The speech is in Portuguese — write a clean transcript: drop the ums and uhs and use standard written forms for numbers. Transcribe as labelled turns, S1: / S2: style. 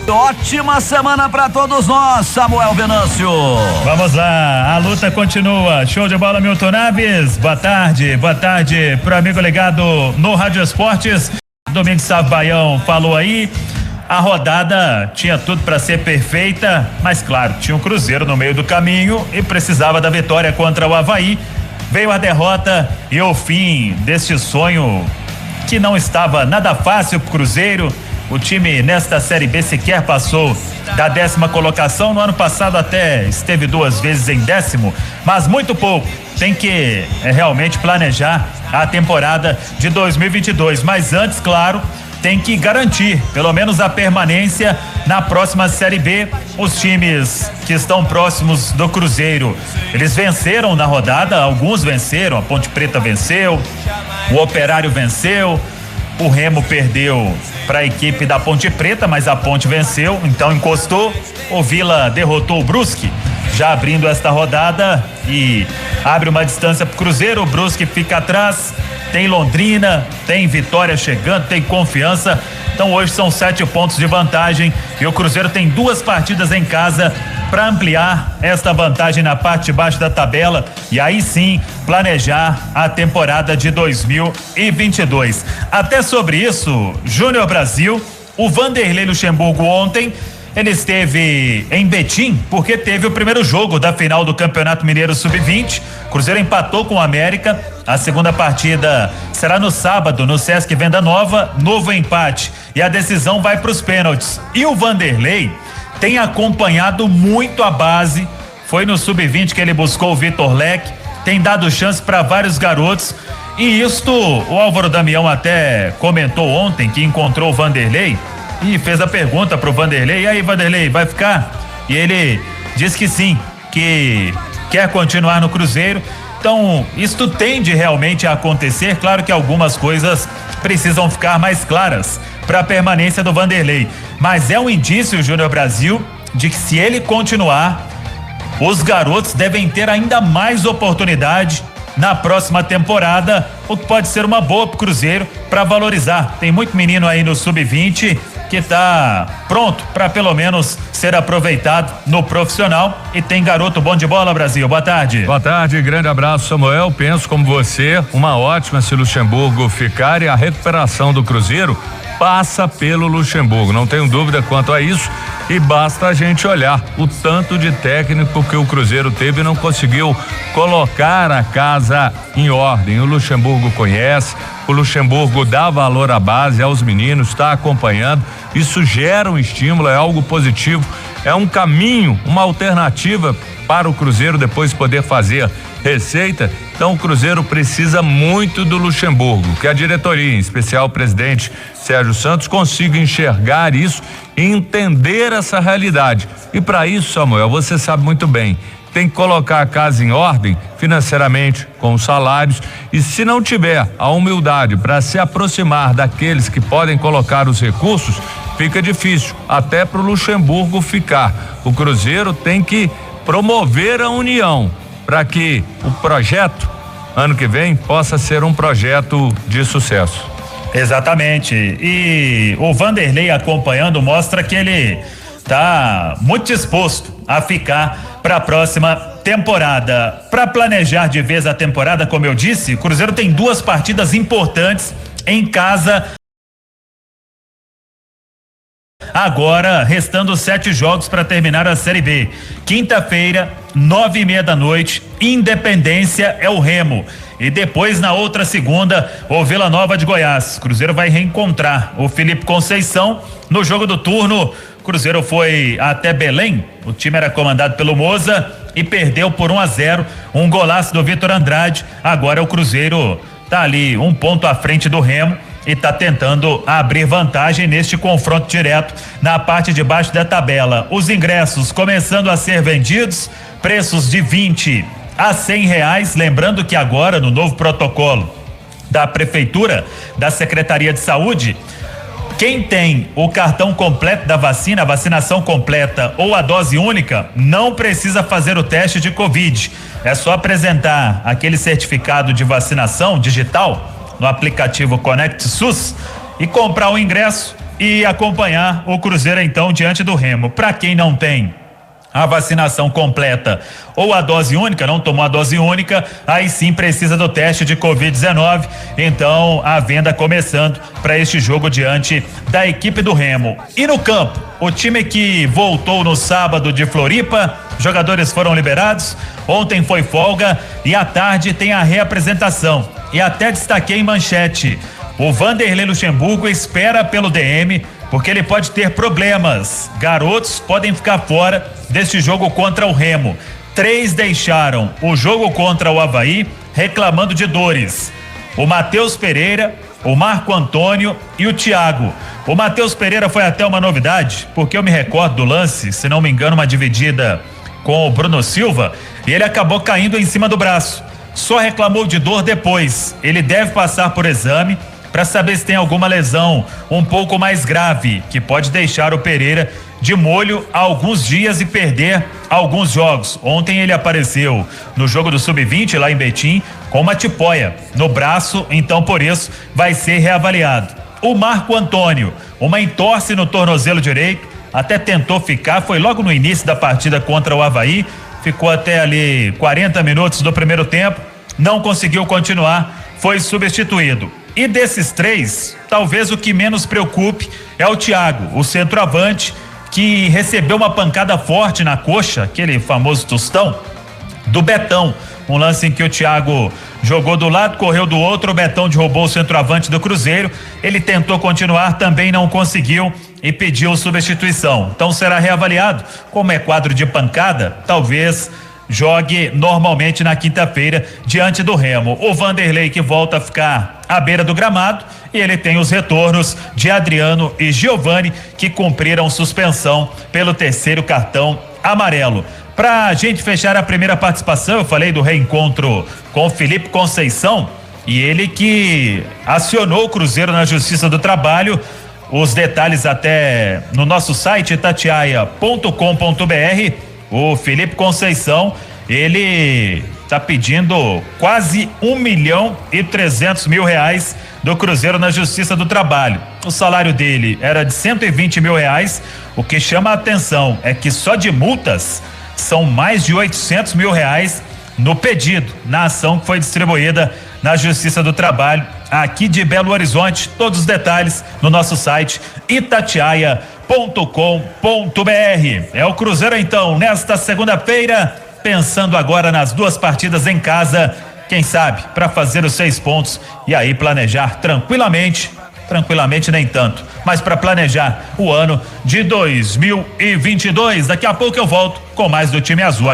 S1: Ótima semana para todos nós, Samuel Venâncio.
S2: Vamos lá, a luta continua. Show de bola, Milton Naves. Boa tarde pro amigo ligado no Rádio Esportes. Domingos Sávio Baião falou aí. A rodada tinha tudo para ser perfeita, mas claro, tinha um Cruzeiro no meio do caminho e precisava da vitória contra o Avaí. Veio a derrota e o fim deste sonho que não estava nada fácil pro Cruzeiro. O time nesta Série B sequer passou da 10ª colocação. No ano passado até esteve 2 vezes em 10º, mas muito pouco. Tem que realmente planejar a temporada de 2022. Mas antes, claro, tem que garantir pelo menos a permanência na próxima Série B. Os times que estão próximos do Cruzeiro, eles venceram na rodada, alguns venceram, a Ponte Preta venceu, o Operário venceu, o Remo perdeu para a equipe da Ponte Preta, mas a Ponte venceu, então encostou. O Vila derrotou o Brusque, já abrindo esta rodada e abre uma distância pro Cruzeiro. O Brusque fica atrás, tem Londrina, tem Vitória chegando, tem Confiança. Então hoje são 7 pontos de vantagem e o Cruzeiro tem 2 partidas em casa para ampliar esta vantagem na parte de baixo da tabela e aí sim planejar a temporada de 2022. Até sobre isso, Júnior Brasil, o Vanderlei Luxemburgo ontem, ele esteve em Betim porque teve o primeiro jogo da final do Campeonato Mineiro Sub-20. Cruzeiro empatou com o América. A segunda partida será no sábado no Sesc Venda Nova, novo empate e a decisão vai para os pênaltis. E o Vanderlei tem acompanhado muito a base. Foi no Sub-20 que ele buscou o Vitor Leque, tem dado chance para vários garotos. E isto o Álvaro Damião até comentou ontem que encontrou o Vanderlei e fez a pergunta pro Vanderlei: e aí, Vanderlei, vai ficar? E ele disse que sim, que quer continuar no Cruzeiro. Então, isto tende realmente a acontecer. Claro que algumas coisas precisam ficar mais claras para a permanência do Vanderlei, mas é um indício, Júnior Brasil, de que se ele continuar, os garotos devem ter ainda mais oportunidade na próxima temporada, o que pode ser uma boa pro Cruzeiro para valorizar. Tem muito menino aí no Sub-20 que tá pronto para pelo menos ser aproveitado no profissional e tem garoto bom de bola, Brasil. Boa tarde.
S3: Boa tarde, grande abraço, Samuel. Penso como você, uma ótima se Luxemburgo ficar, e a recuperação do Cruzeiro passa pelo Luxemburgo, não tenho dúvida quanto a isso, e basta a gente olhar o tanto de técnico que o Cruzeiro teve e não conseguiu colocar a casa em ordem. O Luxemburgo conhece, o Luxemburgo dá valor à base, aos meninos, está acompanhando, isso gera um estímulo, é algo positivo, é um caminho, uma alternativa para o Cruzeiro depois poder fazer receita. Então o Cruzeiro precisa muito do Luxemburgo, que a diretoria, em especial o presidente Sérgio Santos, consiga enxergar isso e entender essa realidade. E para isso, Samuel, você sabe muito bem, tem que colocar a casa em ordem financeiramente, com os salários, e se não tiver a humildade para se aproximar daqueles que podem colocar os recursos, fica difícil até para o Luxemburgo ficar. O Cruzeiro tem que promover a união para que o projeto ano que vem possa ser um projeto de sucesso.
S2: Exatamente. E o Vanderlei acompanhando mostra que ele tá muito disposto a ficar para a próxima temporada. Para planejar de vez a temporada, como eu disse, o Cruzeiro tem 2 partidas importantes em casa. Agora, restando 7 jogos para terminar a Série B. Quinta-feira, 9:30 da noite, Independência é o Remo. E depois, na outra segunda, o Vila Nova de Goiás. Cruzeiro vai reencontrar o Felipe Conceição no jogo do turno. Cruzeiro foi até Belém, o time era comandado pelo Moza e perdeu por 1-0, um golaço do Vitor Andrade. Agora o Cruzeiro tá ali 1 ponto à frente do Remo e tá tentando abrir vantagem neste confronto direto na parte de baixo da tabela. Os ingressos começando a ser vendidos, preços de R$20 a R$100, lembrando que agora no novo protocolo da Prefeitura, da Secretaria de Saúde, quem tem o cartão completo da vacina, a vacinação completa ou a dose única, não precisa fazer o teste de Covid. É só apresentar aquele certificado de vacinação digital no aplicativo Conect SUS e comprar o ingresso e acompanhar o Cruzeiro então diante do Remo. Para quem não tem a vacinação completa ou a dose única, não tomou a dose única, aí sim precisa do teste de Covid-19. Então a venda começando para este jogo diante da equipe do Remo. E no campo, o time que voltou no sábado de Floripa, jogadores foram liberados, ontem foi folga e à tarde tem a reapresentação. E até destaquei em manchete, o Vanderlei Luxemburgo espera pelo DM, porque ele pode ter problemas. Garotos podem ficar fora deste jogo contra o Remo. 3 deixaram o jogo contra o Avaí reclamando de dores. O Matheus Pereira, o Marco Antônio e o Thiago. O Matheus Pereira foi até uma novidade, porque eu me recordo do lance, se não me engano, uma dividida com o Bruno Silva, e ele acabou caindo em cima do braço. Só reclamou de dor depois. Ele deve passar por exame para saber se tem alguma lesão um pouco mais grave, que pode deixar o Pereira de molho há alguns dias e perder alguns jogos. Ontem ele apareceu no jogo do Sub-20 lá em Betim com uma tipóia no braço, então por isso vai ser reavaliado. O Marco Antônio, uma entorse no tornozelo direito, até tentou ficar, foi logo no início da partida contra o Avaí, ficou até ali 40 minutos do primeiro tempo, não conseguiu continuar, foi substituído. E desses 3, talvez o que menos preocupe é o Thiago, o centroavante, que recebeu uma pancada forte na coxa, aquele famoso tostão, do Betão. Um lance em que o Thiago jogou do lado, correu do outro, o Betão derrubou o centroavante do Cruzeiro. Ele tentou continuar, também não conseguiu e pediu substituição. Então será reavaliado. Como é quadro de pancada, talvez jogue normalmente na quinta-feira diante do Remo. O Vanderlei que volta a ficar à beira do gramado, e ele tem os retornos de Adriano e Giovani, que cumpriram suspensão pelo 3º cartão amarelo. Pra gente fechar a primeira participação, eu falei do reencontro com o Felipe Conceição, e ele que acionou o Cruzeiro na Justiça do Trabalho. Os detalhes até no nosso site itatiaia.com.br. O Felipe Conceição, ele tá pedindo quase R$1.300.000 do Cruzeiro na Justiça do Trabalho. O salário dele era de R$120.000. O que chama a atenção é que só de multas são mais de R$800.000 no pedido, na ação que foi distribuída na Justiça do Trabalho aqui de Belo Horizonte. Todos os detalhes no nosso site itatiaia.com.br. É o Cruzeiro então nesta segunda-feira, pensando agora nas 2 partidas em casa, quem sabe para fazer os 6 pontos e aí planejar tranquilamente nem tanto, mas para planejar o ano de 2022. Daqui a pouco eu volto com mais do time azul.